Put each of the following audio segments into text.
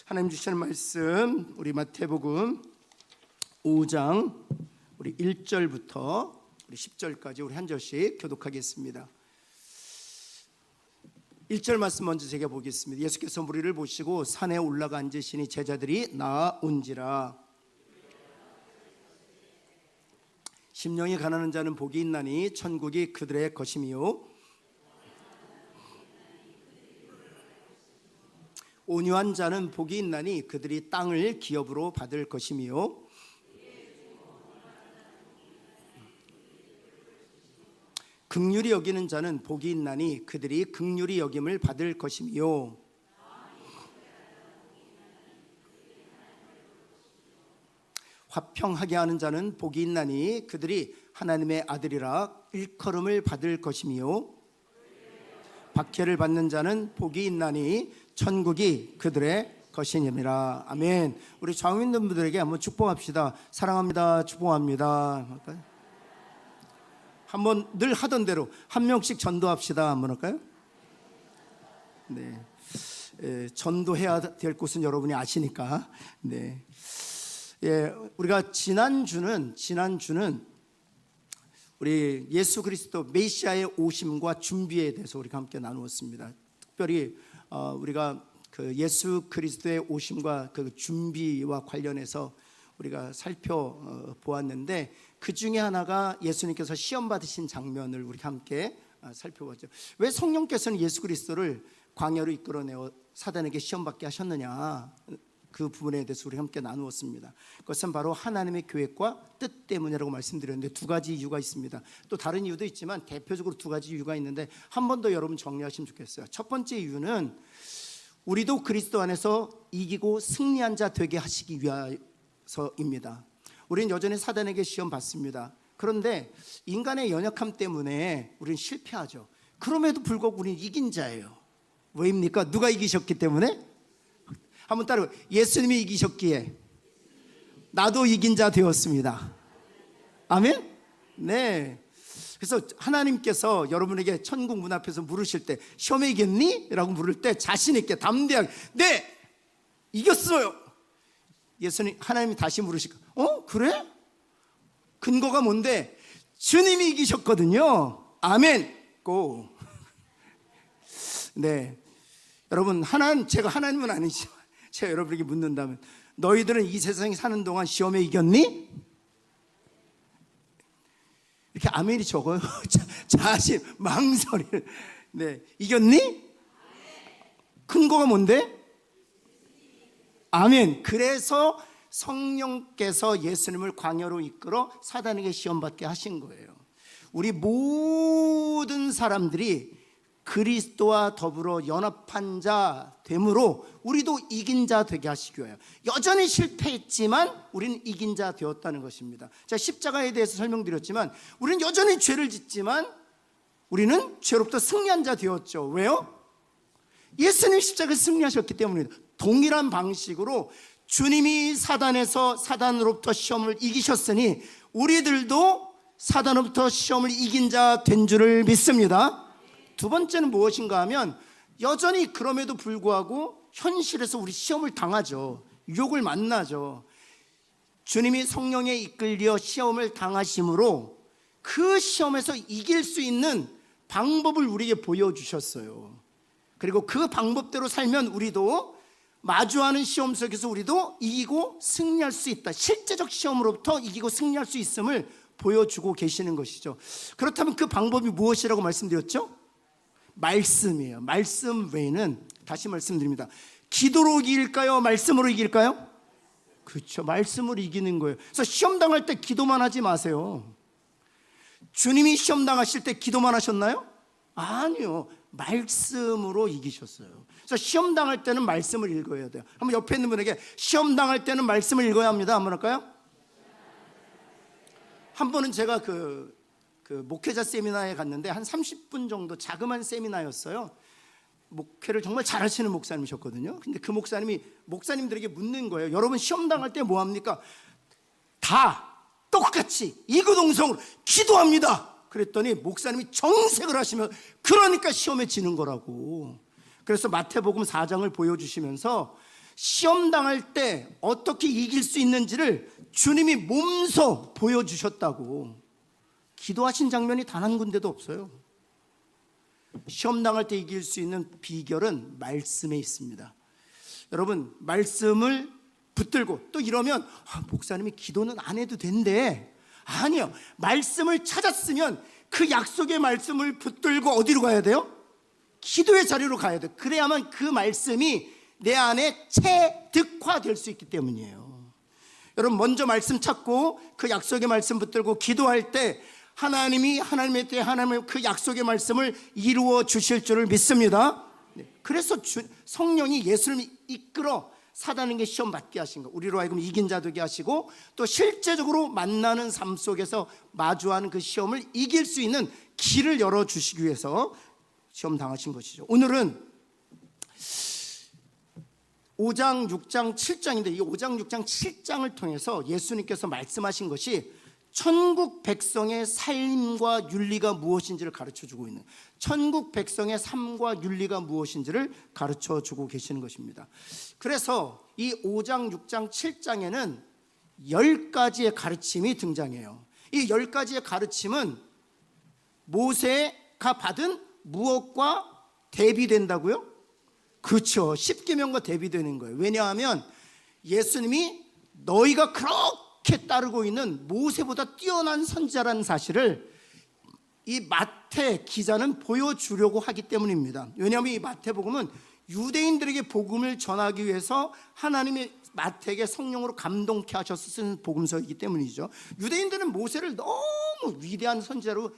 하나님 주시는 말씀 우리 마태복음 5장 우리 1절부터 우리 10절까지 우리 한 절씩 교독하겠습니다. 1절 말씀 먼저 제가 보겠습니다. 예수께서 무리를 보시고 산에 올라가 앉으시니 제자들이 나온지라. 심령이 가난한 자는 복이 있나니 천국이 그들의 것이며 온유한 자는 복이 있나니 그들이 땅을 기업으로 받을 것이며 긍휼히 여기는 자는 복이 있나니 그들이 긍휼히 여김을 받을 것이며 화평하게 하는 자는 복이 있나니 그들이 하나님의 아들이라 일컬음을 받을 것이며 박해를 받는 자는 복이 있나니 천국이 그들의 것이니라. 아멘. 우리 좌우 있는 분들에게 한번 축복합시다. 사랑합니다. 축복합니다. 한번 늘 하던 대로 한 명씩 전도합시다. 한번 할까요? 네. 전도해야 될 곳은 여러분이 아시니까. 네. 우리가 지난주는 우리 예수 그리스도 메시아의 오심과 준비에 대해서 우리가 함께 나누었습니다. 특별히 우리가 그 예수 그리스도의 오심과 그 준비와 관련해서 우리가 살펴보았는데 그 중에 하나가 예수님께서 시험 받으신 장면을 우리 함께 살펴봤죠. 왜 성령께서는 예수 그리스도를 광야로 이끌어내어 사단에게 시험 받게 하셨느냐, 그 부분에 대해서 우리 함께 나누었습니다. 그것은 바로 하나님의 계획과 뜻 때문이라고 말씀드렸는데 두 가지 이유가 있습니다. 또 다른 이유도 있지만 대표적으로 두 가지 이유가 있는데 한 번 더 여러분 정리하시면 좋겠어요. 첫 번째 이유는 우리도 그리스도 안에서 이기고 승리한 자 되게 하시기 위해서입니다. 우리는 여전히 사단에게 시험 받습니다. 그런데 인간의 연약함 때문에 우리는 실패하죠. 그럼에도 불구하고 우리는 이긴 자예요. 왜입니까? 누가 이기셨기 때문에? 한번 따라해. 예수님이 이기셨기에 나도 이긴 자 되었습니다. 아멘? 네. 그래서 하나님께서 여러분에게 천국 문 앞에서 물으실 때 시험에 이겼니? 라고 물을 때 자신 있게 담대하게 네! 이겼어요. 예수님, 하나님이 다시 물으실 거예요. 그래? 근거가 뭔데? 주님이 이기셨거든요. 아멘. 고. 네. 여러분, 제가 하나님은 아니지만 제가 여러분에게 묻는다면 너희들은 이 세상에 사는 동안 시험에 이겼니? 이렇게 아멘이 적어요. 자신 망설이를. 네, 이겼니? 근거가 뭔데? 아멘. 그래서 성령께서 예수님을 광야로 이끌어 사단에게 시험받게 하신 거예요. 우리 모든 사람들이 그리스도와 더불어 연합한 자 되므로 우리도 이긴 자 되게 하시기 위하여 여전히 실패했지만 우리는 이긴 자 되었다는 것입니다. 제가 십자가에 대해서 설명드렸지만 우리는 여전히 죄를 짓지만 우리는 죄로부터 승리한 자 되었죠. 왜요? 예수님 십자가에 승리하셨기 때문입니다. 동일한 방식으로 주님이 사단으로부터 시험을 이기셨으니 우리들도 사단으로부터 시험을 이긴 자 된 줄을 믿습니다. 두 번째는 무엇인가 하면 여전히 그럼에도 불구하고 현실에서 우리 시험을 당하죠. 유혹을 만나죠. 주님이 성령에 이끌려 시험을 당하심으로 그 시험에서 이길 수 있는 방법을 우리에게 보여주셨어요. 그리고 그 방법대로 살면 우리도 마주하는 시험 속에서 우리도 이기고 승리할 수 있다. 실제적 시험으로부터 이기고 승리할 수 있음을 보여주고 계시는 것이죠. 그렇다면 그 방법이 무엇이라고 말씀드렸죠? 말씀이에요. 말씀 외에는 다시 말씀드립니다. 기도로 이길까요? 말씀으로 이길까요? 그렇죠. 말씀으로 이기는 거예요. 그래서 시험 당할 때 기도만 하지 마세요. 주님이 시험 당하실 때 기도만 하셨나요? 아니요. 말씀으로 이기셨어요. 그래서 시험 당할 때는 말씀을 읽어야 돼요. 한번 옆에 있는 분에게 시험 당할 때는 말씀을 읽어야 합니다. 한번 할까요? 한 번은 제가 그 목회자 세미나에 갔는데 한 30분 정도 자그마한 세미나였어요. 목회를 정말 잘하시는 목사님이셨거든요. 근데 그 목사님들에게 묻는 거예요. 여러분 시험 당할 때 뭐 합니까? 다 똑같이 이구동성으로 기도합니다. 그랬더니 목사님이 정색을 하시면 그러니까 시험에 지는 거라고. 그래서 마태복음 4장을 보여주시면서 시험 당할 때 어떻게 이길 수 있는지를 주님이 몸소 보여주셨다고. 기도하신 장면이 단 한 군데도 없어요. 시험 당할 때 이길 수 있는 비결은 말씀에 있습니다. 여러분, 말씀을 붙들고 또 이러면 목사님이 기도는 안 해도 된대. 아니요, 말씀을 찾았으면 그 약속의 말씀을 붙들고 어디로 가야 돼요? 기도의 자리로 가야 돼요. 그래야만 그 말씀이 내 안에 체득화될 수 있기 때문이에요. 여러분, 먼저 말씀 찾고 그 약속의 말씀 붙들고 기도할 때 하나님이 하나님의 때에 하나님의 그 약속의 말씀을 이루어 주실 줄을 믿습니다. 그래서 성령이 예수님을 이끌어 사단에게 시험 받게 하신 거, 우리로 하여금 이긴 자 되게 하시고 또 실제적으로 만나는 삶 속에서 마주하는 그 시험을 이길 수 있는 길을 열어주시기 위해서 시험 당하신 것이죠. 오늘은 5장, 6장, 7장인데 이 5장, 6장, 7장을 통해서 예수님께서 말씀하신 것이 천국 백성의 삶과 윤리가 무엇인지를 가르쳐주고 있는, 천국 백성의 삶과 윤리가 무엇인지를 가르쳐주고 계시는 것입니다. 그래서 이 5장, 6장, 7장에는 10가지의 가르침이 등장해요. 이 10가지의 가르침은 모세가 받은 무엇과 대비된다고요? 그렇죠. 십계명과 대비되는 거예요. 왜냐하면 예수님이 너희가 그렇게 따르고 있는 모세보다 뛰어난 선지자라는 사실을 이 마태 기자는 보여주려고 하기 때문입니다. 왜냐하면 이 마태복음은 유대인들에게 복음을 전하기 위해서 하나님이 마태에게 성령으로 감동케 하셔서 쓴 복음서이기 때문이죠. 유대인들은 모세를 너무 위대한 선지자로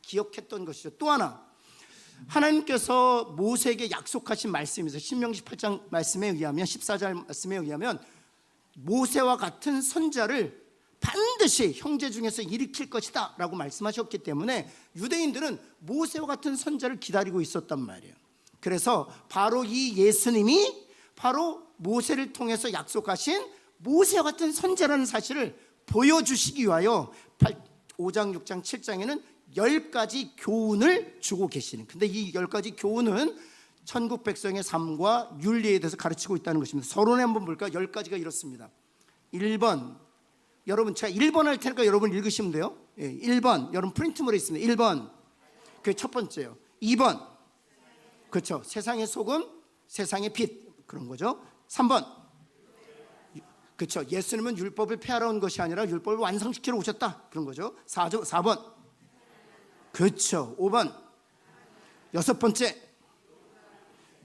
기억했던 것이죠. 또 하나, 하나님께서 모세에게 약속하신 말씀이 있어요. 신명기 18장 말씀에 의하면, 14절 말씀에 의하면 모세와 같은 선지자를 반드시 형제 중에서 일으킬 것이다 라고 말씀하셨기 때문에 유대인들은 모세와 같은 선지자를 기다리고 있었단 말이에요. 그래서 바로 이 예수님이 바로 모세를 통해서 약속하신 모세와 같은 선지자라는 사실을 보여주시기 위하여 5장, 6장, 7장에는 10가지 교훈을 주고 계시는, 근데 이 10가지 교훈은 천국 백성의 삶과 윤리에 대해서 가르치고 있다는 것입니다. 서론에 한번 볼까요? 10가지가 이렇습니다. 1번, 여러분 제가 1번 할 테니까 여러분 읽으시면 돼요. 1번, 여러분 프린트물에 있습니다. 1번, 그게 첫 번째요. 2번, 그렇죠, 세상의 소금, 세상의 빛, 그런 거죠. 3번, 그렇죠, 예수님은 율법을 폐하러 온 것이 아니라 율법을 완성시키러 오셨다, 그런 거죠. 4번, 그렇죠. 5번, 6번째,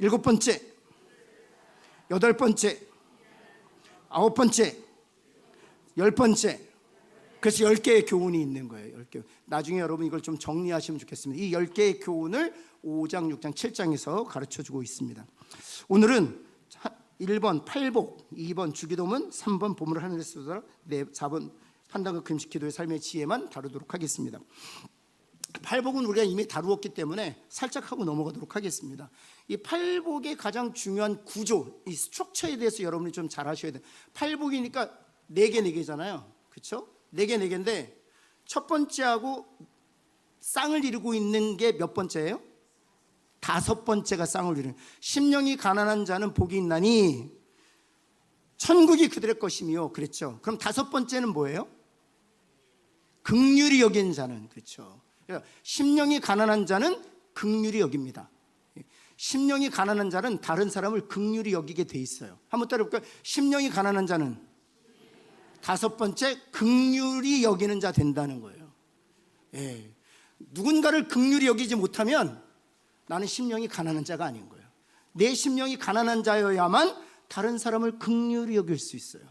7번째, 8번째, 9번째, 10번째. 그래서 10개의 교훈이 있는 거예요. 10개. 나중에 여러분 이걸 좀 정리하시면 좋겠습니다. 이 10개의 교훈을 5장, 6장, 7장에서 가르쳐주고 있습니다. 오늘은 1번 팔복, 2번 주기도문, 3번 보물을 하늘에 쏟아라, 4번 판단과 금식 기도의 삶의 지혜만 다루도록 하겠습니다. 팔복은 우리가 이미 다루었기 때문에 살짝 하고 넘어가도록 하겠습니다. 이 팔복의 가장 중요한 구조, 이 스트럭처에 대해서 여러분이 좀 잘 아셔야 돼요. 팔복이니까 4개잖아요. 그렇죠? 4개인데 첫 번째하고 쌍을 이루고 있는 게 몇 번째예요? 5번째가 쌍을 이루는, 심령이 가난한 자는 복이 있나니 천국이 그들의 것이며, 그랬죠. 그럼 5번째는 뭐예요? 긍휼히 여긴 자는, 그렇죠. 심령이 가난한 자는 긍휼히 여깁니다. 심령이 가난한 자는 다른 사람을 긍휼히 여기게 돼 있어요. 한번 따라볼까요? 심령이 가난한 자는 5번째, 긍휼히 여기는 자 된다는 거예요. 누군가를 긍휼히 여기지 못하면 나는 심령이 가난한 자가 아닌 거예요. 내 심령이 가난한 자여야만 다른 사람을 긍휼히 여길 수 있어요.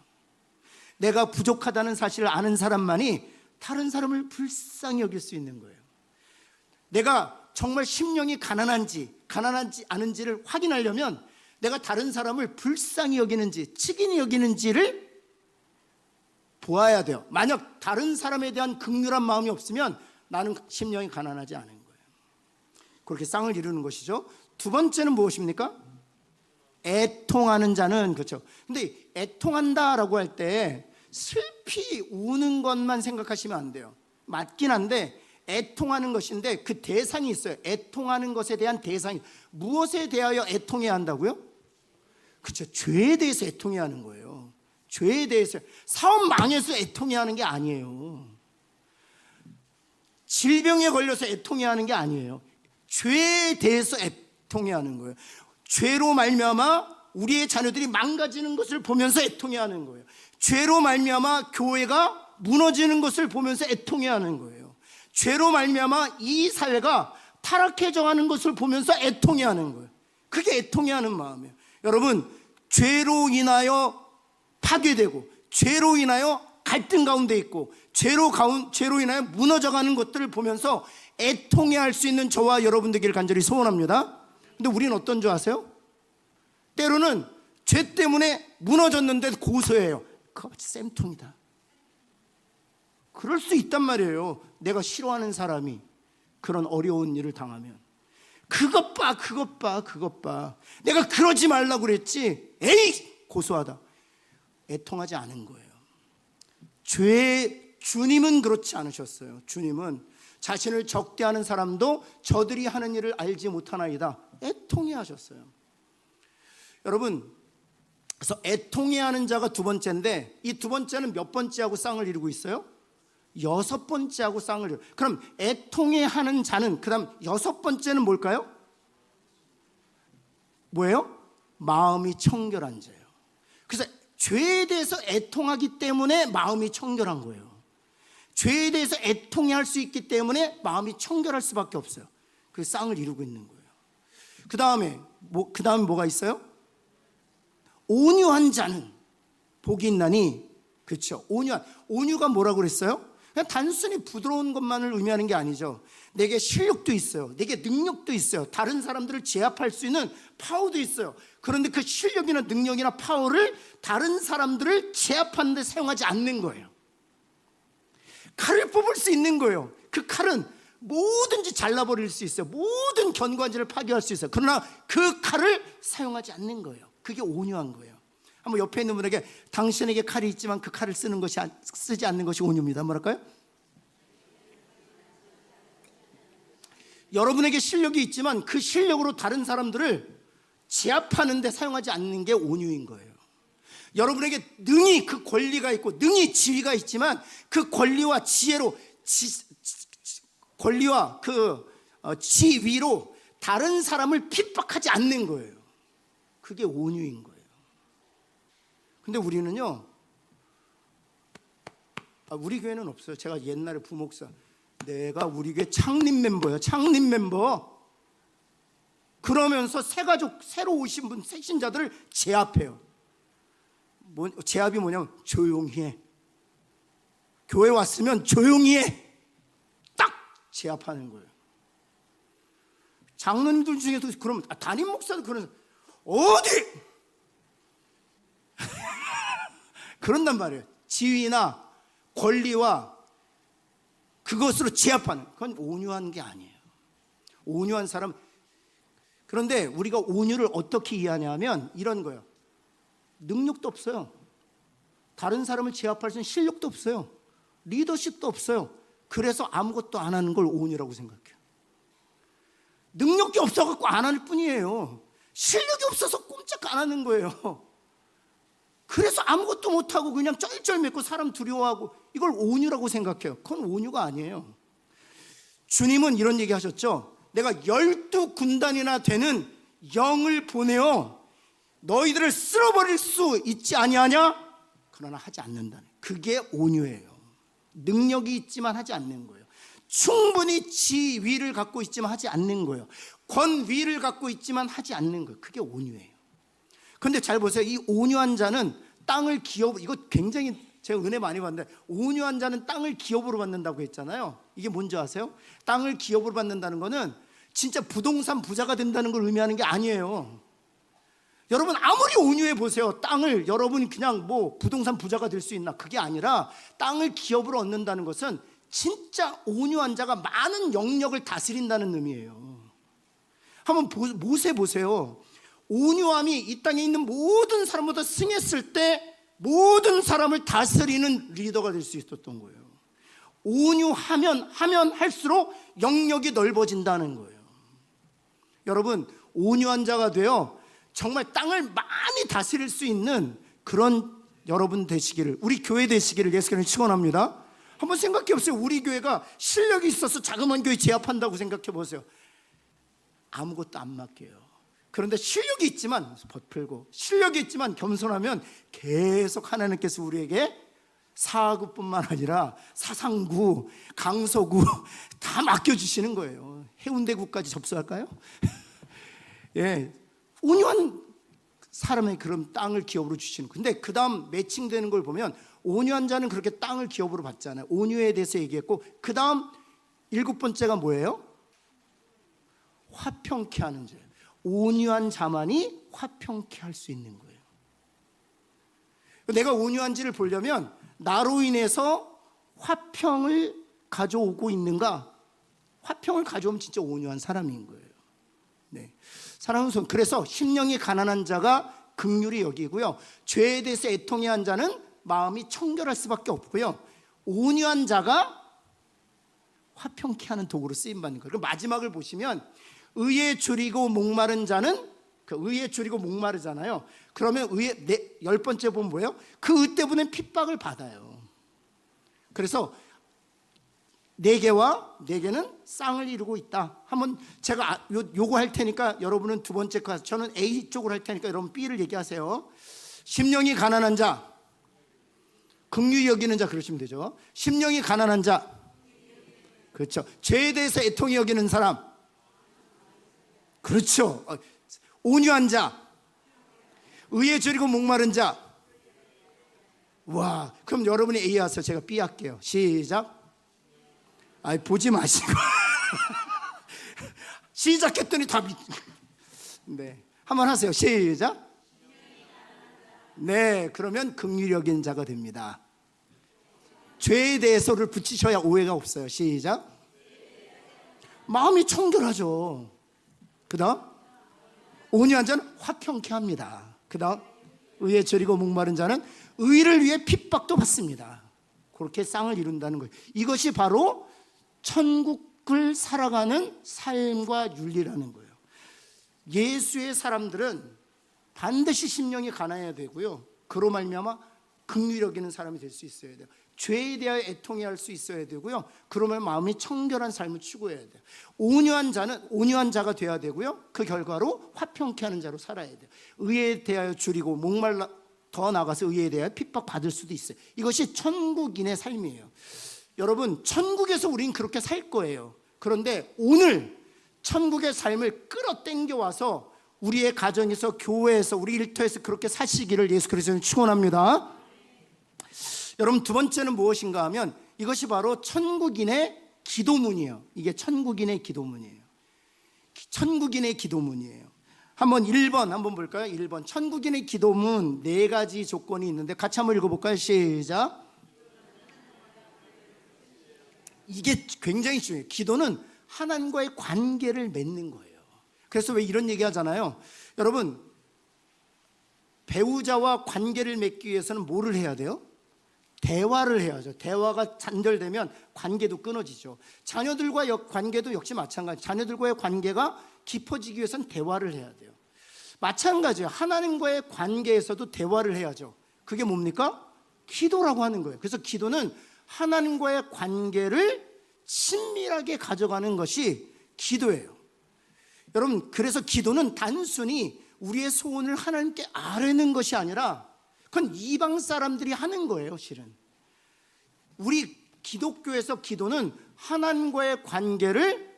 내가 부족하다는 사실을 아는 사람만이 다른 사람을 불쌍히 여길 수 있는 거예요. 내가 정말 심령이 가난한지 않은지를 확인하려면 내가 다른 사람을 불쌍히 여기는지 치긴히 여기는지를 보아야 돼요. 만약 다른 사람에 대한 긍휼한 마음이 없으면 나는 심령이 가난하지 않은 거예요. 그렇게 쌍을 이루는 것이죠. 2번째는 무엇입니까? 애통하는 자는, 그렇죠. 근데 애통한다라고 할 때 슬피 우는 것만 생각하시면 안 돼요. 맞긴 한데 애통하는 것인데 그 대상이 있어요. 애통하는 것에 대한 대상이, 무엇에 대하여 애통해야 한다고요? 그렇죠. 죄에 대해서 애통해야 하는 거예요. 죄에 대해서. 사업 망해서 애통해야 하는 게 아니에요. 질병에 걸려서 애통해야 하는 게 아니에요. 죄에 대해서 애통해야 하는 거예요. 죄로 말미암아 우리의 자녀들이 망가지는 것을 보면서 애통해야 하는 거예요. 죄로 말미암아 교회가 무너지는 것을 보면서 애통해야 하는 거예요. 죄로 말미암아 이 사회가 타락해져 가는 것을 보면서 애통해야 하는 거예요. 그게 애통해야 하는 마음이에요. 여러분, 죄로 인하여 파괴되고 죄로 인하여 갈등 가운데 있고 죄로 인하여 무너져가는 것들을 보면서 애통해할 수 있는 저와 여러분 되기를 간절히 소원합니다. 근데 우리는 어떤 줄 아세요? 때로는 죄 때문에 무너졌는데 고소해요. 그거 쌤통이다. 그럴 수 있단 말이에요. 내가 싫어하는 사람이 그런 어려운 일을 당하면 그것 봐. 내가 그러지 말라고 그랬지. 에이, 고소하다. 애통하지 않은 거예요. 주님은 그렇지 않으셨어요. 주님은 자신을 적대하는 사람도 저들이 하는 일을 알지 못하나이다. 애통해 하셨어요. 여러분, 그래서 애통해 하는 자가 두 번째인데 이 두 번째는 몇 번째하고 쌍을 이루고 있어요? 여섯 번째하고 쌍을 이루고. 그럼 애통해 하는 자는 그 다음 여섯 번째는 뭘까요? 뭐예요? 마음이 청결한 자예요. 그래서 죄에 대해서 애통하기 때문에 마음이 청결한 거예요. 죄에 대해서 애통해할 수 있기 때문에 마음이 청결할 수밖에 없어요. 그 쌍을 이루고 있는 거예요. 그 다음에 뭐가 있어요? 온유한 자는 복이 있나니. 그렇죠. 온유가 뭐라고 그랬어요? 그냥 단순히 부드러운 것만을 의미하는 게 아니죠. 내게 실력도 있어요. 내게 능력도 있어요. 다른 사람들을 제압할 수 있는 파워도 있어요. 그런데 그 실력이나 능력이나 파워를 다른 사람들을 제압하는 데 사용하지 않는 거예요. 칼을 뽑을 수 있는 거예요. 그 칼은 뭐든지 잘라버릴 수 있어요. 모든 견고한지를 파괴할 수 있어요. 그러나 그 칼을 사용하지 않는 거예요. 그게 온유한 거예요. 한번 옆에 있는 분에게 당신에게 칼이 있지만 그 칼을 쓰지 않는 것이 온유입니다. 뭐랄까요? 여러분에게 실력이 있지만 그 실력으로 다른 사람들을 제압하는 데 사용하지 않는 게 온유인 거예요. 여러분에게 능히 그 권리가 있고 능히 지위가 있지만 그 권리와 지혜로 권리와 그 지위로 다른 사람을 핍박하지 않는 거예요. 그게 온유인 거예요. 근데 우리는요, 우리 교회는 없어요. 제가 옛날에 부목사, 내가 우리 교회 창립 멤버예요. 창립 멤버. 그러면서 새로 오신 분, 새 신자들을 제압해요. 제압이 뭐냐면 조용히 해. 교회 왔으면 조용히 해. 딱 제압하는 거예요. 장로님들 중에도 그러면, 담임 목사도 그런, 어디 그런단 말이에요. 지위나 권리와 그것으로 제압하는, 그건 온유한 게 아니에요. 온유한 사람. 그런데 우리가 온유를 어떻게 이해하냐면 이런 거예요. 능력도 없어요. 다른 사람을 제압할 수 있는 실력도 없어요. 리더십도 없어요. 그래서 아무것도 안 하는 걸 온유라고 생각해요. 능력이 없어갖고 안 할 뿐이에요. 실력이 없어서 꼼짝 안 하는 거예요. 그래서 아무것도 못하고 그냥 쩔쩔매고 사람 두려워하고, 이걸 온유라고 생각해요. 그건 온유가 아니에요. 주님은 이런 얘기 하셨죠. 내가 12군단이나 되는 영을 보내어 너희들을 쓸어버릴 수 있지 아니하냐? 그러나 하지 않는다는, 그게 온유예요. 능력이 있지만 하지 않는 거예요. 충분히 지위를 갖고 있지만 하지 않는 거예요. 권위를 갖고 있지만 하지 않는 거예요. 그게 온유예요. 근데 잘 보세요. 이 온유한 자는 땅을 기업, 이거 굉장히 제가 은혜 많이 받는데, 온유한 자는 땅을 기업으로 받는다고 했잖아요. 이게 뭔지 아세요? 땅을 기업으로 받는다는 거는 진짜 부동산 부자가 된다는 걸 의미하는 게 아니에요. 여러분 아무리 온유해 보세요. 땅을 여러분 그냥 뭐 부동산 부자가 될 수 있나? 그게 아니라 땅을 기업으로 얻는다는 것은 진짜 온유한 자가 많은 영역을 다스린다는 의미예요. 한번 모세 보세요. 온유함이 이 땅에 있는 모든 사람보다 승했을 때 모든 사람을 다스리는 리더가 될 수 있었던 거예요. 온유하면 할수록 영역이 넓어진다는 거예요. 여러분 온유한 자가 되어 정말 땅을 많이 다스릴 수 있는 그런 여러분 되시기를, 우리 교회 되시기를 예수님을 축원합니다. 한번 생각해 보세요. 우리 교회가 실력이 있어서 자그마한 교회 제압한다고 생각해 보세요. 아무것도 안 맡겨요. 그런데 실력이 있지만 버풀고, 실력이 있지만 겸손하면 계속 하나님께서 우리에게 사구뿐만 아니라 사상구, 강서구 다 맡겨주시는 거예요. 해운대구까지 접수할까요? 예, 온유한 사람의 그런 땅을 기업으로 주시는. 근데 그 다음 매칭되는 걸 보면 온유한 자는 그렇게 땅을 기업으로 받잖아요. 온유에 대해서 얘기했고, 그 다음 7번째가 뭐예요? 화평케 하는 자. 온유한 자만이 화평케 할 수 있는 거예요. 내가 온유한지를 보려면 나로 인해서 화평을 가져오고 있는가? 화평을 가져오면 진짜 온유한 사람인 거예요. 네. 사랑하는 손, 그래서 심령이 가난한 자가 긍휼히 여기고요, 죄에 대해서 애통해한 자는 마음이 청결할 수밖에 없고요, 온유한 자가 화평케 하는 도구로 쓰임받는 거예요. 마지막을 보시면 의에 줄이고 목마른 자는, 그 의에 줄이고 목마르잖아요. 그러면 의에 10번째 보면 뭐예요? 그 의 때문에 핍박을 받아요. 그래서 네개와 네개는 쌍을 이루고 있다. 한번 제가 요거 할 테니까 여러분은 두 번째 거, 저는 A 쪽으로 할 테니까 여러분 B를 얘기하세요. 심령이 가난한 자, 긍휼히 여기는 자, 그러시면 되죠. 심령이 가난한 자, 그렇죠. 죄에 대해서 애통히 여기는 사람, 그렇죠. 온유한 자, 의에 줄이고 목마른 자. 와, 그럼 여러분이 A 하세요. 제가 B 할게요. 시작. 보지 마시고 시작했더니 다 네, 한번 하세요. 시작. 네, 그러면 긍휼히 여기는 자가 됩니다. 죄에 대해서를 붙이셔야 오해가 없어요. 시작. 마음이 청결하죠. 그 다음 온유한 자는 화평케 합니다. 그 다음 의에 줄이고 목마른 자는 의를 위해 핍박도 받습니다. 그렇게 쌍을 이룬다는 거예요. 이것이 바로 천국을 살아가는 삶과 윤리라는 거예요. 예수의 사람들은 반드시 심령이 가난해야 되고요, 그로 말미암아 긍휼히 여기는 사람이 될 수 있어야 돼요. 죄에 대하여 애통해 할 수 있어야 되고요, 그러면 마음이 청결한 삶을 추구해야 돼요. 온유한 자는 온유한 자가 돼야 되고요, 그 결과로 화평케 하는 자로 살아야 돼요. 의에 대하여 줄이고 목말라, 더 나아가서 의에 대하여 핍박받을 수도 있어요. 이것이 천국인의 삶이에요. 여러분, 천국에서 우린 그렇게 살 거예요. 그런데 오늘 천국의 삶을 끌어당겨 와서 우리의 가정에서, 교회에서, 우리 일터에서 그렇게 사시기를 예수 그리스도는 축원합니다. 여러분, 두 번째는 무엇인가 하면 이것이 바로 천국인의 기도문이에요. 이게 천국인의 기도문이에요. 천국인의 기도문이에요. 한번 1번 한번 볼까요? 1번 천국인의 기도문 4가지 조건이 있는데 같이 한번 읽어볼까요? 시작. 이게 굉장히 중요해요. 기도는 하나님과의 관계를 맺는 거예요. 그래서 왜 이런 얘기 하잖아요. 여러분, 배우자와 관계를 맺기 위해서는 뭐를 해야 돼요? 대화를 해야죠. 대화가 단절되면 관계도 끊어지죠. 자녀들과의 관계도 역시 마찬가지. 자녀들과의 관계가 깊어지기 위해서는 대화를 해야 돼요. 마찬가지예요. 하나님과의 관계에서도 대화를 해야죠. 그게 뭡니까? 기도라고 하는 거예요. 그래서 기도는 하나님과의 관계를 친밀하게 가져가는 것이 기도예요. 여러분, 그래서 기도는 단순히 우리의 소원을 하나님께 아뢰는 것이 아니라 그건 이방 사람들이 하는 거예요. 실은 우리 기독교에서 기도는 하나님과의 관계를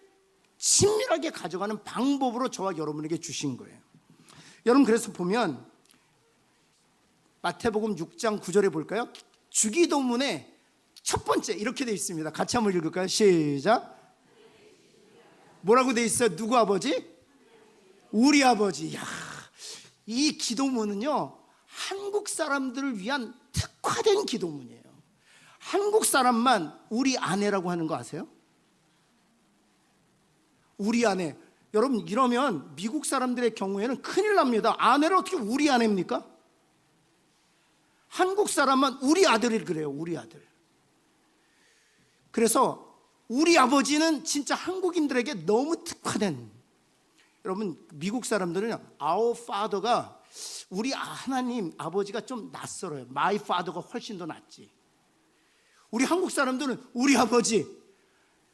친밀하게 가져가는 방법으로 저와 여러분에게 주신 거예요. 여러분, 그래서 보면 마태복음 6장 9절에 볼까요? 주기도문에 첫 번째 이렇게 되어 있습니다. 같이 한번 읽을까요? 시작. 뭐라고 되어 있어요? 누구 아버지? 우리 아버지. 야, 이 기도문은요, 한국 사람들을 위한 특화된 기도문이에요. 한국 사람만 우리 아내라고 하는 거 아세요? 우리 아내. 여러분, 이러면 미국 사람들의 경우에는 큰일 납니다. 아내를 어떻게 우리 아내입니까? 한국 사람만 우리 아들을 그래요. 우리 아들. 그래서 우리 아버지는 진짜 한국인들에게 너무 특화된, 여러분 미국 사람들은 Our Father가 우리 하나님 아버지가 좀 낯설어요. My Father가 훨씬 더 낫지. 우리 한국 사람들은 우리 아버지,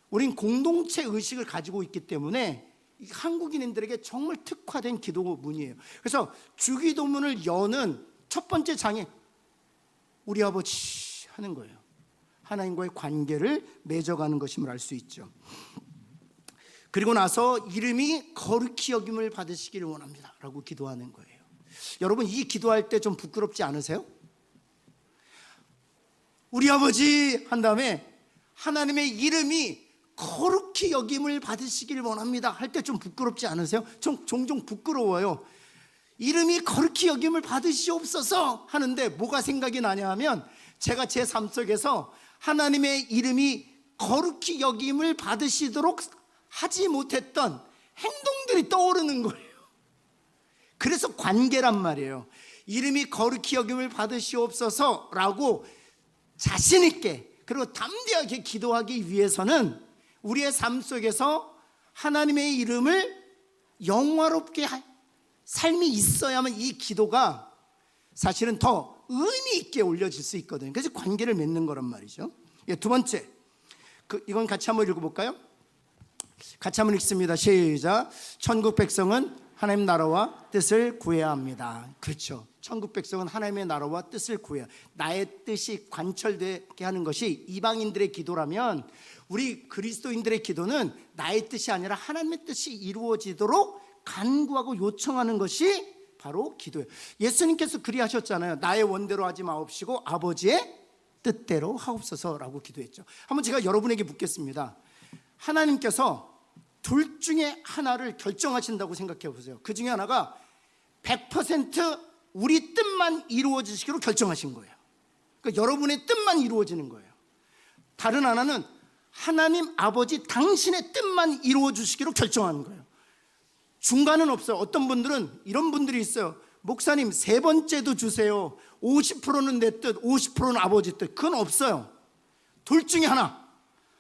우린 공동체 의식을 가지고 있기 때문에 한국인들에게 정말 특화된 기도문이에요. 그래서 주기도문을 여는 첫 번째 장에 우리 아버지 하는 거예요. 하나님과의 관계를 맺어가는 것임을 알 수 있죠. 그리고 나서 이름이 거룩히 여김을 받으시기를 원합니다 라고 기도하는 거예요. 여러분 이 기도할 때 좀 부끄럽지 않으세요? 우리 아버지 한 다음에 하나님의 이름이 거룩히 여김을 받으시기를 원합니다 할 때 좀 부끄럽지 않으세요? 좀 종종 부끄러워요. 이름이 거룩히 여김을 받으시옵소서 하는데 뭐가 생각이 나냐 하면 제가 제 삶 속에서 하나님의 이름이 거룩히 여김을 받으시도록 하지 못했던 행동들이 떠오르는 거예요. 그래서 관계란 말이에요. 이름이 거룩히 여김을 받으시옵소서 라고 자신 있게 그리고 담대하게 기도하기 위해서는 우리의 삶 속에서 하나님의 이름을 영화롭게 할 삶이 있어야만 이 기도가 사실은 더 의미 있게 올려질 수 있거든요. 그래서 관계를 맺는 거란 말이죠. 두 번째, 이건 같이 한번 읽어볼까요? 같이 한번 읽습니다. 시작. 천국 백성은 하나님 나라와 뜻을 구해야 합니다. 그렇죠. 천국 백성은 하나님의 나라와 뜻을 구해야, 나의 뜻이 관철되게 하는 것이 이방인들의 기도라면 우리 그리스도인들의 기도는 나의 뜻이 아니라 하나님의 뜻이 이루어지도록 간구하고 요청하는 것이 바로 기도예요. 예수님께서 그리하셨잖아요. 나의 원대로 하지 마옵시고 아버지의 뜻대로 하옵소서라고 기도했죠. 한번 제가 여러분에게 묻겠습니다. 하나님께서 둘 중에 하나를 결정하신다고 생각해 보세요. 그 중에 하나가 100% 우리 뜻만 이루어지시기로 결정하신 거예요. 그러니까 여러분의 뜻만 이루어지는 거예요. 다른 하나는 하나님 아버지 당신의 뜻만 이루어 주시기로 결정하는 거예요. 중간은 없어요. 어떤 분들은 이런 분들이 있어요. 목사님 3번째도 주세요. 50%는 내 뜻, 50%는 아버지 뜻. 그건 없어요. 둘 중에 하나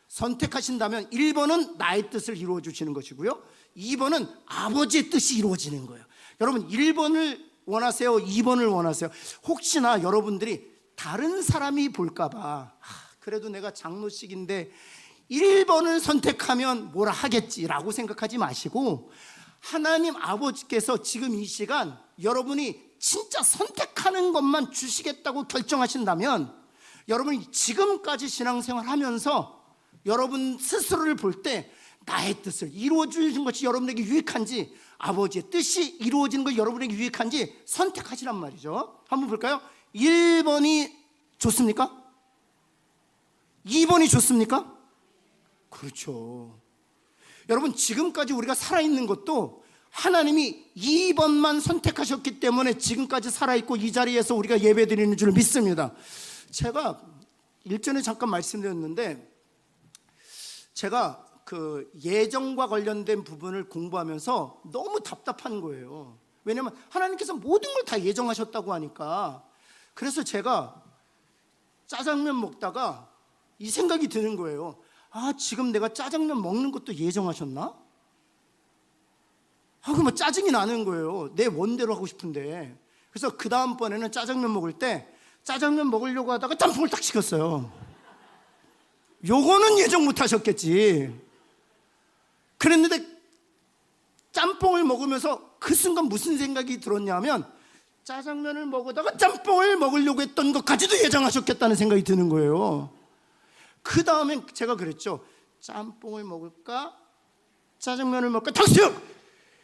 선택하신다면 1번은 나의 뜻을 이루어 주시는 것이고요, 2번은 아버지의 뜻이 이루어지는 거예요. 여러분 1번을 원하세요? 2번을 원하세요? 혹시나 여러분들이 다른 사람이 볼까봐 그래도 내가 장로식인데 1번을 선택하면 뭐라 하겠지라고 생각하지 마시고, 하나님 아버지께서 지금 이 시간 여러분이 진짜 선택하는 것만 주시겠다고 결정하신다면, 여러분이 지금까지 신앙생활 하면서 여러분 스스로를 볼 때 나의 뜻을 이루어 주시는 것이 여러분에게 유익한지, 아버지의 뜻이 이루어지는 것이 여러분에게 유익한지 선택하시란 말이죠. 한번 볼까요? 1번이 좋습니까? 2번이 좋습니까? 그렇죠. 여러분 지금까지 우리가 살아있는 것도 하나님이 2번만 선택하셨기 때문에 지금까지 살아있고 이 자리에서 우리가 예배드리는 줄 믿습니다. 제가 일전에 잠깐 말씀드렸는데, 제가 그 예정과 관련된 부분을 공부하면서 너무 답답한 거예요. 왜냐하면 하나님께서 모든 걸 다 예정하셨다고 하니까. 그래서 제가 짜장면 먹다가 이 생각이 드는 거예요. 지금 내가 짜장면 먹는 것도 예정하셨나? 그러면 짜증이 나는 거예요. 내 원대로 하고 싶은데. 그래서 그 다음번에는 짜장면 먹을 때 짜장면 먹으려고 하다가 짬뽕을 딱 시켰어요. 요거는 예정 못 하셨겠지. 그랬는데 짬뽕을 먹으면서 그 순간 무슨 생각이 들었냐면, 짜장면을 먹으다가 짬뽕을 먹으려고 했던 것까지도 예정하셨겠다는 생각이 드는 거예요. 그 다음에 제가 그랬죠. 짬뽕을 먹을까? 짜장면을 먹을까? 탕수육!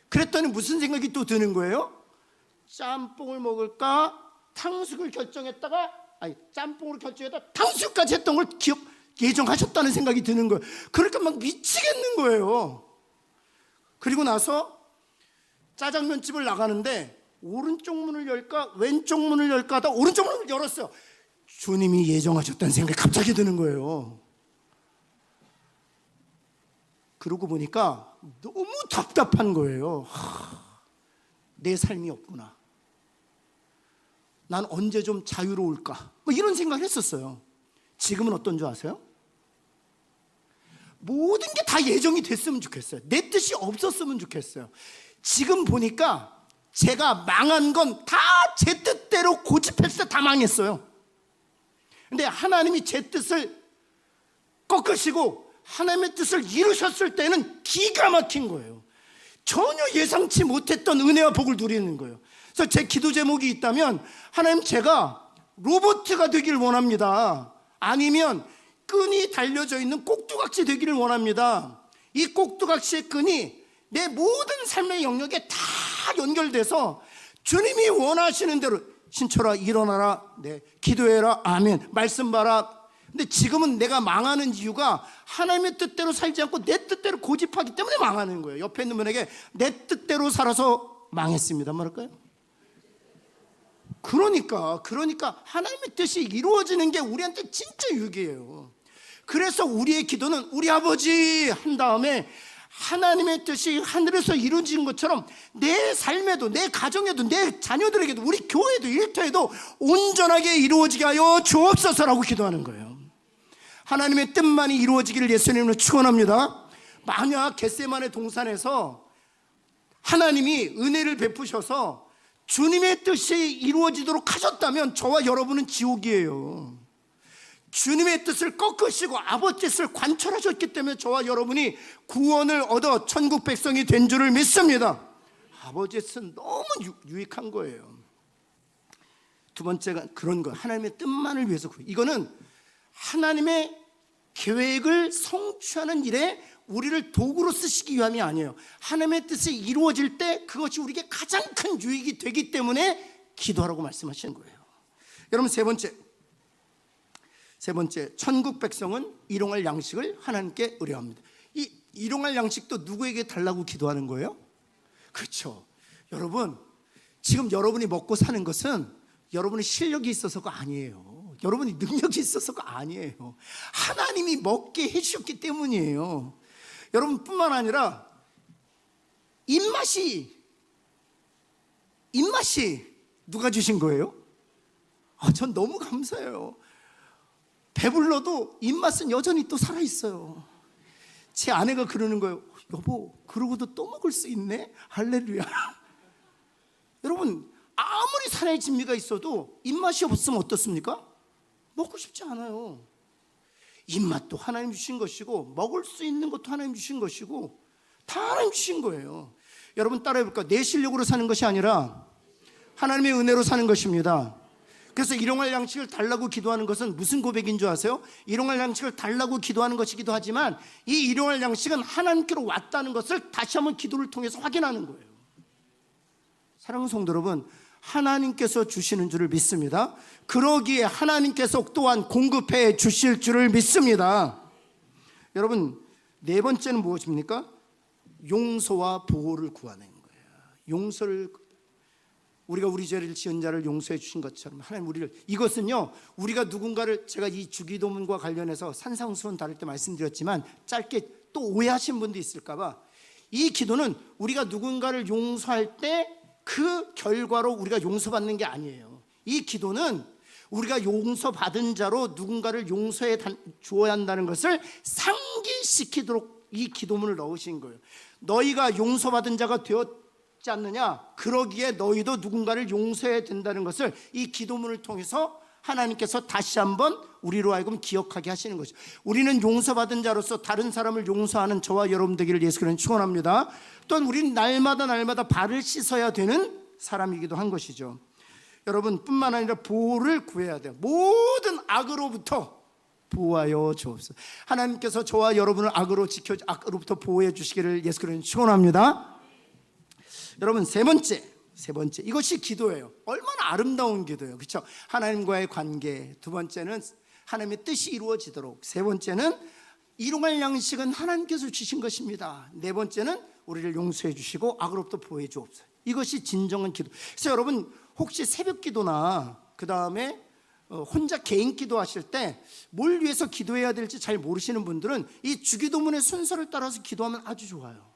그랬더니 무슨 생각이 또 드는 거예요? 짬뽕을 먹을까? 탕수육을 결정했다가, 짬뽕으로 결정했다가 탕수육까지 했던 걸 예정하셨다는 생각이 드는 거예요. 그러니까 막 미치겠는 거예요. 그리고 나서 짜장면집을 나가는데 오른쪽 문을 열까 왼쪽 문을 열까 하다 오른쪽 문을 열었어요. 주님이 예정하셨다는 생각이 갑자기 드는 거예요. 그러고 보니까 너무 답답한 거예요. 내 삶이 없구나. 난 언제 좀 자유로울까? 이런 생각을 했었어요. 지금은 어떤 줄 아세요? 모든 게 다 예정이 됐으면 좋겠어요. 내 뜻이 없었으면 좋겠어요. 지금 보니까 제가 망한 건 다 제 뜻대로 고집했을 때 다 망했어요. 근데 하나님이 제 뜻을 꺾으시고 하나님의 뜻을 이루셨을 때는 기가 막힌 거예요. 전혀 예상치 못했던 은혜와 복을 누리는 거예요. 그래서 제 기도 제목이 있다면, 하나님, 제가 로봇가 되기를 원합니다. 아니면 끈이 달려져 있는 꼭두각시 되기를 원합니다. 이 꼭두각시의 끈이 내 모든 삶의 영역에 다 연결돼서 주님이 원하시는 대로, 신철아 일어나라, 네, 기도해라, 아멘, 말씀 봐라. 근데 지금은 내가 망하는 이유가 하나님의 뜻대로 살지 않고 내 뜻대로 고집하기 때문에 망하는 거예요. 옆에 있는 분에게 내 뜻대로 살아서 망했습니다 말할까요? 그러니까 하나님의 뜻이 이루어지는 게 우리한테 진짜 유익이에요. 그래서 우리의 기도는 우리 아버지 한 다음에 하나님의 뜻이 하늘에서 이루어진 것처럼 내 삶에도, 내 가정에도, 내 자녀들에게도, 우리 교회도, 일터에도 온전하게 이루어지게 하여 주옵소서라고 기도하는 거예요. 하나님의 뜻만이 이루어지기를 예수님으로 축원합니다. 만약 겟세마네 동산에서 하나님이 은혜를 베푸셔서 주님의 뜻이 이루어지도록 하셨다면 저와 여러분은 지옥이에요. 주님의 뜻을 꺾으시고 아버지 뜻을 관철하셨기 때문에 저와 여러분이 구원을 얻어 천국 백성이 된 줄을 믿습니다. 아버지의 뜻은 너무 유익한 거예요. 두 번째가 그런 거예요. 하나님의 뜻만을 위해서. 이거는 하나님의 계획을 성취하는 일에 우리를 도구로 쓰시기 위함이 아니에요. 하나님의 뜻이 이루어질 때 그것이 우리에게 가장 큰 유익이 되기 때문에 기도하라고 말씀하시는 거예요. 여러분, 세 번째, 천국 백성은 일용할 양식을 하나님께 의뢰합니다. 이 일용할 양식도 누구에게 달라고 기도하는 거예요? 그렇죠. 여러분, 지금 여러분이 먹고 사는 것은 여러분의 실력이 있어서가 아니에요. 여러분이 능력이 있어서가 아니에요. 하나님이 먹게 해주셨기 때문이에요. 여러분뿐만 아니라 입맛이 누가 주신 거예요? 전 너무 감사해요. 배불러도 입맛은 여전히 또 살아있어요. 제 아내가 그러는 거예요. 여보, 그러고도 또 먹을 수 있네? 할렐루야. 여러분, 아무리 살아의 진미가 있어도 입맛이 없으면 어떻습니까? 먹고 싶지 않아요. 입맛도 하나님 주신 것이고 먹을 수 있는 것도 하나님 주신 것이고 다 하나님 주신 거예요. 여러분 따라해 볼까요? 내 실력으로 사는 것이 아니라 하나님의 은혜로 사는 것입니다. 그래서 일용할 양식을 달라고 기도하는 것은 무슨 고백인 줄 아세요? 일용할 양식을 달라고 기도하는 것이기도 하지만 이 일용할 양식은 하나님께로 왔다는 것을 다시 한번 기도를 통해서 확인하는 거예요. 사랑하는 성도 여러분, 하나님께서 주시는 줄을 믿습니다. 그러기에 하나님께서 또한 공급해 주실 줄을 믿습니다. 여러분, 네 번째는 무엇입니까? 용서와 보호를 구하는 거예요. 용서를, 우리가 우리 죄를 지은 자를 용서해 주신 것처럼 하나님 우리를, 이것은요 우리가 누군가를, 제가 이 주기도문과 관련해서 산상수훈 다룰 때 말씀드렸지만 짧게 또 오해하신 분도 있을까 봐, 이 기도는 우리가 누군가를 용서할 때 그 결과로 우리가 용서받는 게 아니에요. 이 기도는 우리가 용서받은 자로 누군가를 용서해 주어야 한다는 것을 상기시키도록 이 기도문을 넣으신 거예요. 너희가 용서받은 자가 되었지 않느냐? 그러기에 너희도 누군가를 용서해야 된다는 것을 이 기도문을 통해서 하나님께서 다시 한번 우리로 하여금 기억하게 하시는 것이죠. 우리는 용서받은 자로서 다른 사람을 용서하는 저와 여러분 되기를 예수 그리스도는 축원합니다. 또한 우리는 날마다 발을 씻어야 되는 사람이기도 한 것이죠. 여러분, 뿐만 아니라 보호를 구해야 돼요. 모든 악으로부터 보호하여 주옵소서. 하나님께서 저와 여러분을 악으로부터 보호해 주시기를 예수 그리스도는 축원합니다. 여러분, 세 번째, 이것이 기도예요. 얼마나 아름다운 기도예요, 그렇죠? 하나님과의 관계. 두 번째는 하나님의 뜻이 이루어지도록. 세 번째는 일용할 양식은 하나님께서 주신 것입니다. 네 번째는 우리를 용서해 주시고 악으로부터 보호해 주옵소서. 이것이 진정한 기도. 그래서 여러분, 혹시 새벽 기도나 그 다음에 혼자 개인 기도하실 때 뭘 위해서 기도해야 될지 잘 모르시는 분들은 이 주기도문의 순서를 따라서 기도하면 아주 좋아요.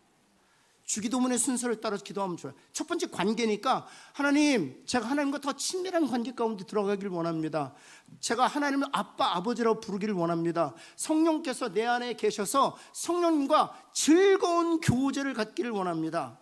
주기도문의 순서를 따라서 기도하면 좋아요. 첫 번째 관계니까, 하나님, 제가 하나님과 더 친밀한 관계 가운데 들어가길 원합니다. 제가 하나님을 아빠, 아버지라고 부르기를 원합니다. 성령께서 내 안에 계셔서 성령님과 즐거운 교제를 갖기를 원합니다.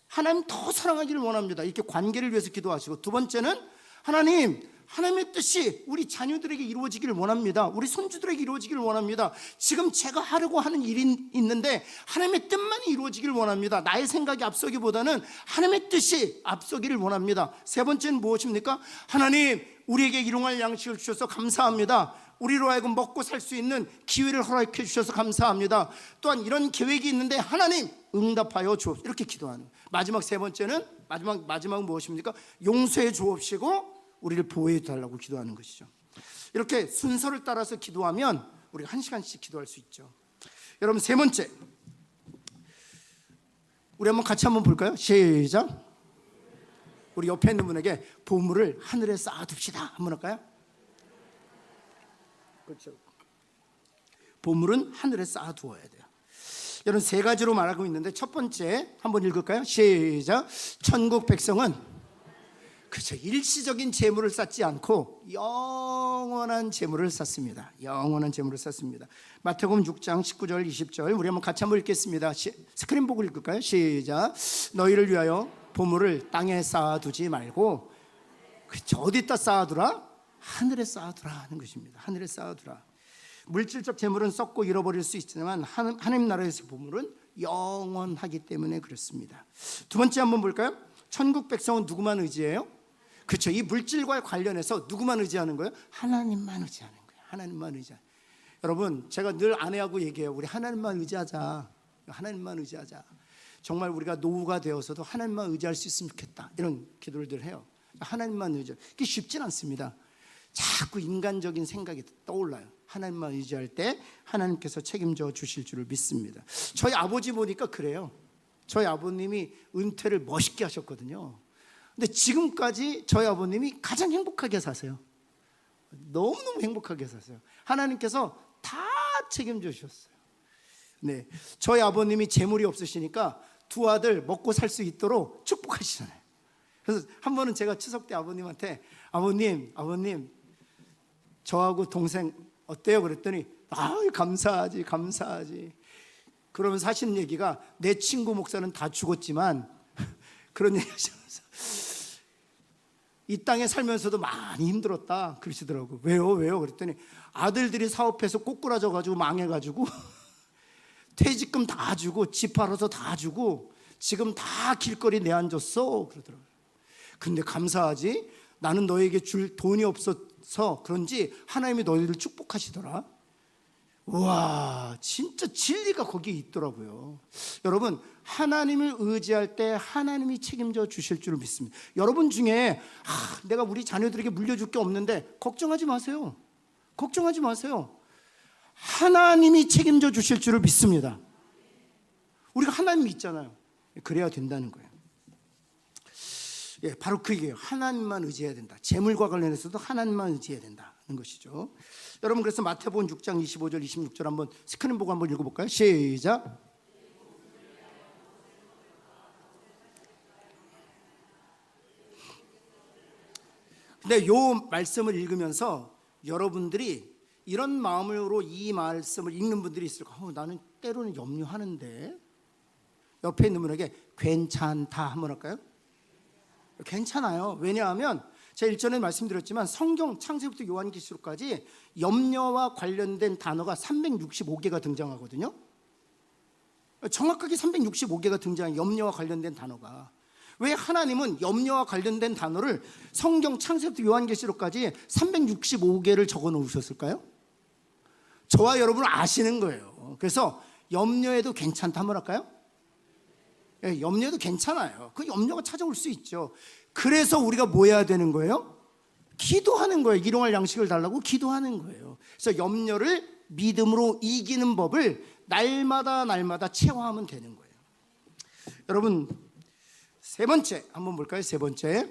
하나님 더 사랑하기를 원합니다. 이렇게 관계를 위해서 기도하시고, 두 번째는 하나님의 뜻이 우리 자녀들에게 이루어지기를 원합니다. 우리 손주들에게 이루어지기를 원합니다. 지금 제가 하려고 하는 일이 있는데 하나님의 뜻만이 이루어지기를 원합니다. 나의 생각이 앞서기보다는 하나님의 뜻이 앞서기를 원합니다. 세 번째는 무엇입니까? 하나님, 우리에게 일용할 양식을 주셔서 감사합니다. 우리로 하여금 먹고 살 수 있는 기회를 허락해 주셔서 감사합니다. 또한 이런 계획이 있는데 하나님 응답하여 주옵소서. 이렇게 기도하는. 마지막 세 번째는 마지막은 무엇입니까? 용서해 주옵시고 우리를 보호해 달라고 기도하는 것이죠. 이렇게 순서를 따라서 기도하면 우리가 한 시간씩 기도할 수 있죠. 여러분, 세 번째, 우리 같이 한번 볼까요? 시작. 우리 옆에 있는 분에게 보물을 하늘에 쌓아둡시다. 한번 할까요? 그렇죠. 보물은 하늘에 쌓아두어야 돼요. 여러분, 세 가지로 말하고 있는데 첫 번째 한번 읽을까요? 시작. 천국 백성은, 그렇죠, 일시적인 재물을 쌓지 않고 영원한 재물을 쌓습니다. 영원한 재물을 쌓습니다. 마태복음 6장 19절 20절 우리 한번 같이 한번 읽겠습니다. 스크린 보고 읽을까요? 시작. 너희를 위하여 보물을 땅에 쌓아두지 말고, 그렇죠, 어디다 쌓아두라? 하늘에 쌓아두라 하는 것입니다. 하늘에 쌓아두라. 물질적 재물은 썩고 잃어버릴 수 있지만 하나님 나라에서 보물은 영원하기 때문에 그렇습니다. 두 번째 한번 볼까요? 천국 백성은 누구만 의지해요? 그렇죠. 이 물질과 관련해서 누구만 의지하는 거예요? 하나님만 의지하는 거예요. 하나님만 의지하는. 여러분, 제가 늘 아내하고 얘기해요. 우리 하나님만 의지하자. 하나님만 의지하자. 정말 우리가 노후가 되어서도 하나님만 의지할 수 있으면 좋겠다. 이런 기도를 늘 해요. 하나님만 의지할. 이게 쉽진 않습니다. 자꾸 인간적인 생각이 떠올라요. 하나님만 의지할 때 하나님께서 책임져 주실 줄을 믿습니다. 저희 아버지 보니까 그래요. 저희 아버님이 은퇴를 멋있게 하셨거든요. 근데 지금까지 저희 아버님이 가장 행복하게 사세요. 너무너무 행복하게 사세요. 하나님께서 다 책임져 주셨어요. 네, 저희 아버님이 재물이 없으시니까 두 아들 먹고 살 수 있도록 축복하시잖아요. 그래서 한 번은 제가 추석 때 아버님한테 아버님 저하고 동생 어때요? 그랬더니 감사하지. 그러면서 하시는 얘기가, 내 친구 목사는 다 죽었지만 그런 얘기 하시면서 이 땅에 살면서도 많이 힘들었다 그러시더라고요. 왜요? 그랬더니 아들들이 사업해서 꼬꾸라져가지고 망해가지고 퇴직금 다 주고 집 팔아서 다 주고 지금 다 길거리 내앉았어 그러더라고요. 근데 감사하지, 나는 너에게 줄 돈이 없어서 그런지 하나님이 너희를 축복하시더라. 와, 진짜 진리가 거기에 있더라고요. 여러분, 하나님을 의지할 때 하나님이 책임져 주실 줄을 믿습니다. 여러분 중에 내가 우리 자녀들에게 물려줄 게 없는데 걱정하지 마세요. 걱정하지 마세요. 하나님이 책임져 주실 줄을 믿습니다. 우리가 하나님 믿잖아요. 그래야 된다는 거예요. 예, 바로 그 얘기예요. 하나님만 의지해야 된다. 재물과 관련해서도 하나님만 의지해야 된다는 것이죠. 여러분, 그래서 마태복음 6장 25절 26절 한번 스크린 보고 한번 읽어볼까요? 시작. 근데 요 말씀을 읽으면서 여러분들이 이런 마음으로 이 말씀을 읽는 분들이 있을 거예요. 나는 때로는 염려하는데. 옆에 있는 분에게 괜찮다 한번 할까요? 괜찮아요. 왜냐하면 제가 일전에 말씀드렸지만 성경 창세부터 요한계시록까지 염려와 관련된 단어가 365개가 등장하거든요. 정확하게 365개가 등장해요. 염려와 관련된 단어가. 왜 하나님은 염려와 관련된 단어를 성경 창세부터 요한계시록까지 365개를 적어 놓으셨을까요? 저와 여러분은 아시는 거예요. 그래서 염려해도 괜찮다 한번 할까요? 예, 염려해도 괜찮아요. 그 염려가 찾아올 수 있죠. 그래서 우리가 뭐 해야 되는 거예요? 기도하는 거예요. 일용할 양식을 달라고 기도하는 거예요. 그래서 염려를 믿음으로 이기는 법을 날마다 체화하면 되는 거예요. 여러분, 세 번째 한번 볼까요? 세 번째,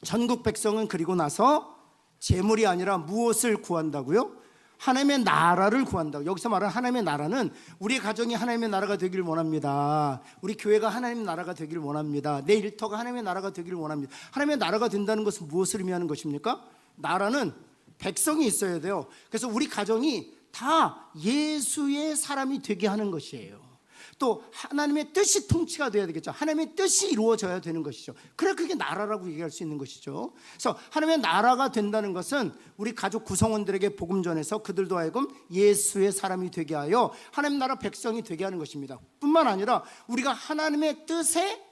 천국 백성은 그리고 나서 재물이 아니라 무엇을 구한다고요? 하나님의 나라를 구한다고. 여기서 말하는 하나님의 나라는 우리 가정이 하나님의 나라가 되기를 원합니다. 우리 교회가 하나님의 나라가 되기를 원합니다. 내 일터가 하나님의 나라가 되기를 원합니다. 하나님의 나라가 된다는 것은 무엇을 의미하는 것입니까? 나라는 백성이 있어야 돼요. 그래서 우리 가정이 다 예수의 사람이 되게 하는 것이에요. 또 하나님의 뜻이 통치가 돼야 되겠죠. 하나님의 뜻이 이루어져야 되는 것이죠. 그래 그게 나라라고 얘기할 수 있는 것이죠. 그래서 하나님의 나라가 된다는 것은 우리 가족 구성원들에게 복음 전해서 그들도 하여금 예수의 사람이 되게 하여 하나님 나라 백성이 되게 하는 것입니다. 뿐만 아니라 우리가 하나님의 뜻에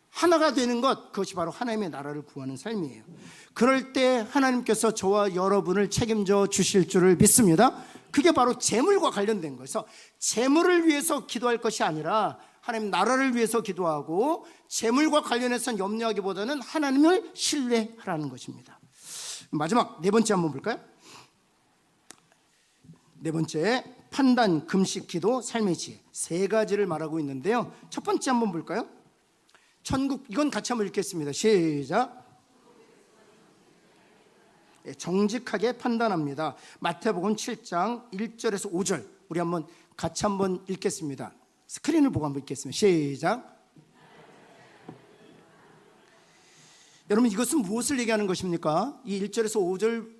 하나가 되는 것, 그것이 바로 하나님의 나라를 구하는 삶이에요. 그럴 때 하나님께서 저와 여러분을 책임져 주실 줄을 믿습니다. 그게 바로 재물과 관련된 거예요. 그래서 재물을 위해서 기도할 것이 아니라 하나님 나라를 위해서 기도하고 재물과 관련해서는 염려하기보다는 하나님을 신뢰하라는 것입니다. 마지막 네 번째 한번 볼까요? 네 번째, 판단, 금식, 기도, 삶의 지혜. 세 가지를 말하고 있는데요. 첫 번째 한번 볼까요? 이건 같이 한번 읽겠습니다. 시작. 정직하게 판단합니다. 마태복음 7장 1절에서 5절 우리 한번 같이 한번 읽겠습니다. 스크린을 보고 한번 읽겠습니다. 시작. 여러분, 이것은 무엇을 얘기하는 것입니까? 이 1절에서 5절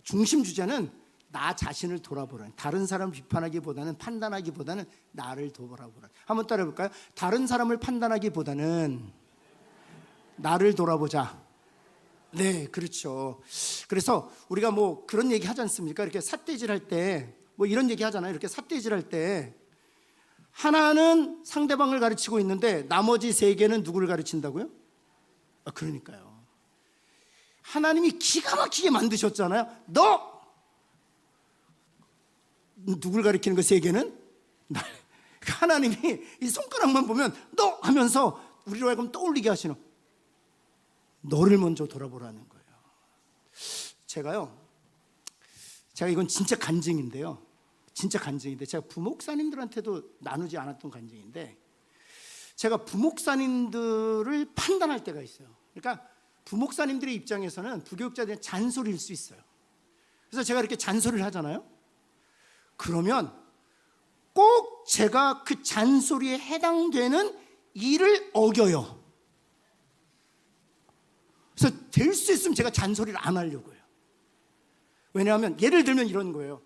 중심 주제는 나 자신을 돌아보라. 다른 사람을 비판하기보다는, 판단하기보다는 나를 돌아보라. 한번 따라해 볼까요? 다른 사람을 판단하기보다는 나를 돌아보자. 네, 그렇죠. 그래서 우리가 뭐 그런 얘기 하지 않습니까? 이렇게 삿대질 할 때 뭐 이런 얘기 하잖아요. 이렇게 삿대질 할 때 하나는 상대방을 가르치고 있는데 나머지 세 개는 누구를 가르친다고요? 그러니까요. 하나님이 기가 막히게 만드셨잖아요. 너! 누굴 가리키는 거 세 개는? 하나님이 이 손가락만 보면 너! 하면서 우리로 하여금 떠올리게 하시는, 너를 먼저 돌아보라는 거예요. 제가 이건 진짜 간증인데요. 제가 부목사님들한테도 나누지 않았던 간증인데, 제가 부목사님들을 판단할 때가 있어요. 그러니까 부목사님들의 입장에서는 부교육자들의 잔소리일 수 있어요. 그래서 제가 이렇게 잔소리를 하잖아요. 그러면 꼭 제가 그 잔소리에 해당되는 일을 어겨요. 그래서 될 수 있으면 제가 잔소리를 안 하려고 해요. 왜냐하면 예를 들면 이런 거예요.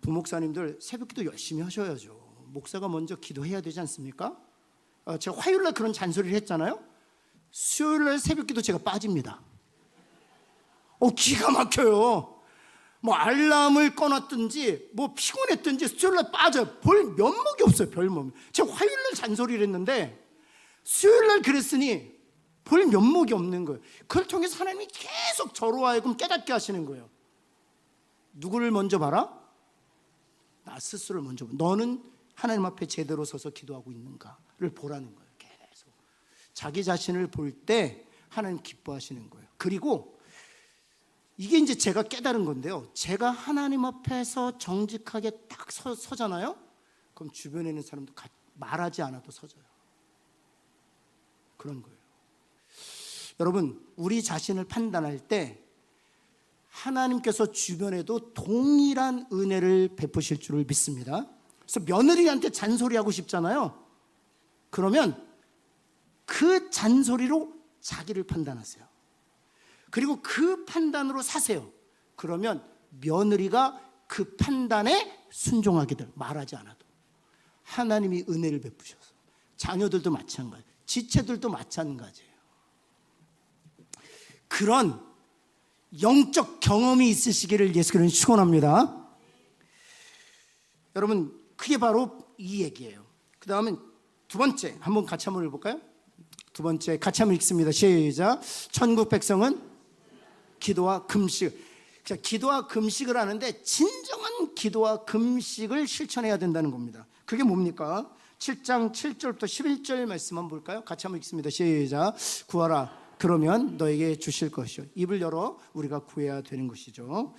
부목사님들 새벽기도 열심히 하셔야죠. 목사가 먼저 기도해야 되지 않습니까? 제가 화요일날 그런 잔소리를 했잖아요. 수요일날 새벽기도 제가 빠집니다. 기가 막혀요. 뭐 알람을 꺼놨든지 뭐 피곤했든지 수요일날 빠져요. 볼 면목이 없어요. 별목. 제가 화요일날 잔소리를 했는데 수요일날 그랬으니 볼 면목이 없는 거예요. 그걸 통해서 하나님이 계속 저로 하여금 깨닫게 하시는 거예요. 누구를 먼저 봐라? 나 스스로를 먼저 봐. 너는 하나님 앞에 제대로 서서 기도하고 있는가를 보라는 거예요. 계속 자기 자신을 볼 때 하나님 기뻐하시는 거예요. 그리고 이게 이제 제가 깨달은 건데요. 제가 하나님 앞에서 정직하게 딱 서잖아요. 그럼 주변에 있는 사람도 말하지 않아도 서져요. 그런 거예요. 여러분, 우리 자신을 판단할 때 하나님께서 주변에도 동일한 은혜를 베푸실 줄을 믿습니다. 그래서 며느리한테 잔소리하고 싶잖아요. 그러면 그 잔소리로 자기를 판단하세요. 그리고 그 판단으로 사세요. 그러면 며느리가 그 판단에 순종하게 돼요. 말하지 않아도. 하나님이 은혜를 베푸셔서. 자녀들도 마찬가지, 지체들도 마찬가지예요. 그런 영적 경험이 있으시기를 예수 그리스도는 축원합니다. 여러분, 그게 바로 이 얘기예요. 그 다음에 두 번째 한번 같이 한번 읽어볼까요? 두 번째 같이 한번 읽습니다. 시작. 천국 백성은 기도와 금식. 기도와 금식을 하는데 진정한 기도와 금식을 실천해야 된다는 겁니다. 그게 뭡니까? 7장 7절부터 11절 말씀 한번 볼까요? 같이 한번 읽습니다. 시작. 구하라, 그러면 너에게 주실 것이요. 입을 열어 우리가 구해야 되는 것이죠.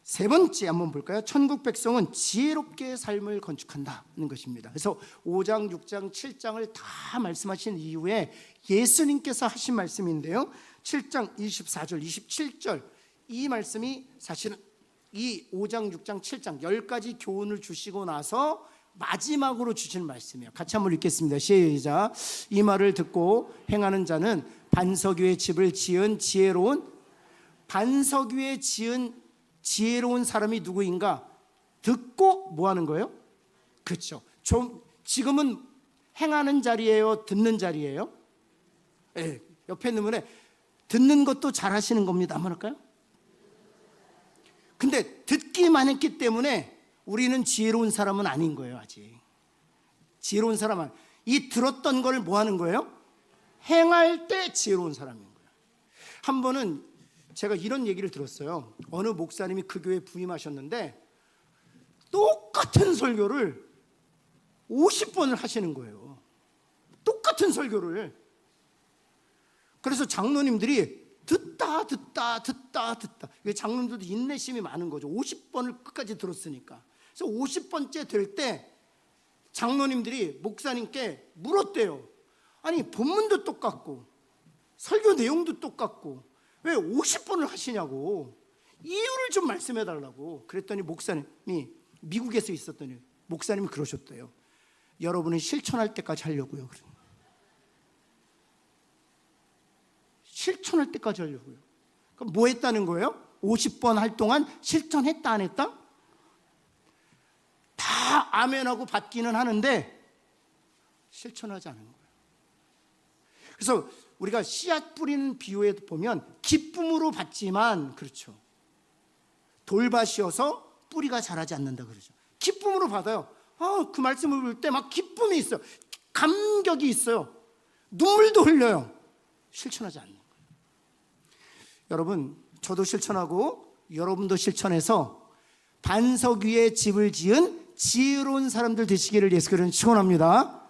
세 번째 한번 볼까요? 천국 백성은 지혜롭게 삶을 건축한다는 것입니다. 그래서 5장, 6장, 7장을 다 말씀하신 이후에 예수님께서 하신 말씀인데요. 7장 24절, 27절 이 말씀이 사실은 이 5장, 6장, 7장 10가지 교훈을 주시고 나서 마지막으로 주시는 말씀이에요. 같이 한번 읽겠습니다. 시작. 이 말을 듣고 행하는 자는 반석 위에 집을 지은 반석 위에 지은 지혜로운 사람이 누구인가? 듣고 뭐 하는 거예요? 그렇죠. 좀 지금은 행하는 자리예요, 듣는 자리예요? 예, 옆에 있는 분에 듣는 것도 잘하시는 겁니다. 한번 할까요? 근데 듣기만 했기 때문에 우리는 지혜로운 사람은 아닌 거예요. 아직 지혜로운 사람은 이 들었던 걸 뭐 하는 거예요? 행할 때 지혜로운 사람인 거예요. 한 번은 제가 이런 얘기를 들었어요. 어느 목사님이 그 교회에 부임하셨는데 똑같은 설교를 50번을 하시는 거예요. 똑같은 설교를. 그래서 장로님들이 듣다 장로님들도 인내심이 많은 거죠. 50번을 끝까지 들었으니까. 그래서 50번째 될 때 장로님들이 목사님께 물었대요. 아니 본문도 똑같고 설교 내용도 똑같고 왜 50번을 하시냐고, 이유를 좀 말씀해 달라고. 그랬더니 목사님이 미국에서 있었더니 목사님이 그러셨대요. 여러분은 실천할 때까지 하려고요. 실천할 때까지 하려고요. 그럼 뭐 했다는 거예요? 50번 할 동안 실천했다 안 했다? 다 아멘하고 받기는 하는데 실천하지 않은 거예요. 그래서 우리가 씨앗 뿌리는 비유에 보면 기쁨으로 받지만, 그렇죠, 돌밭이어서 뿌리가 자라지 않는다 그러죠. 기쁨으로 받아요. 그 말씀을 볼 때 막 기쁨이 있어요. 감격이 있어요. 눈물도 흘려요. 실천하지 않는 거예요. 여러분, 저도 실천하고 여러분도 실천해서 반석 위에 집을 지은 지혜로운 사람들 되시기를 예수 그리스도로 축원합니다.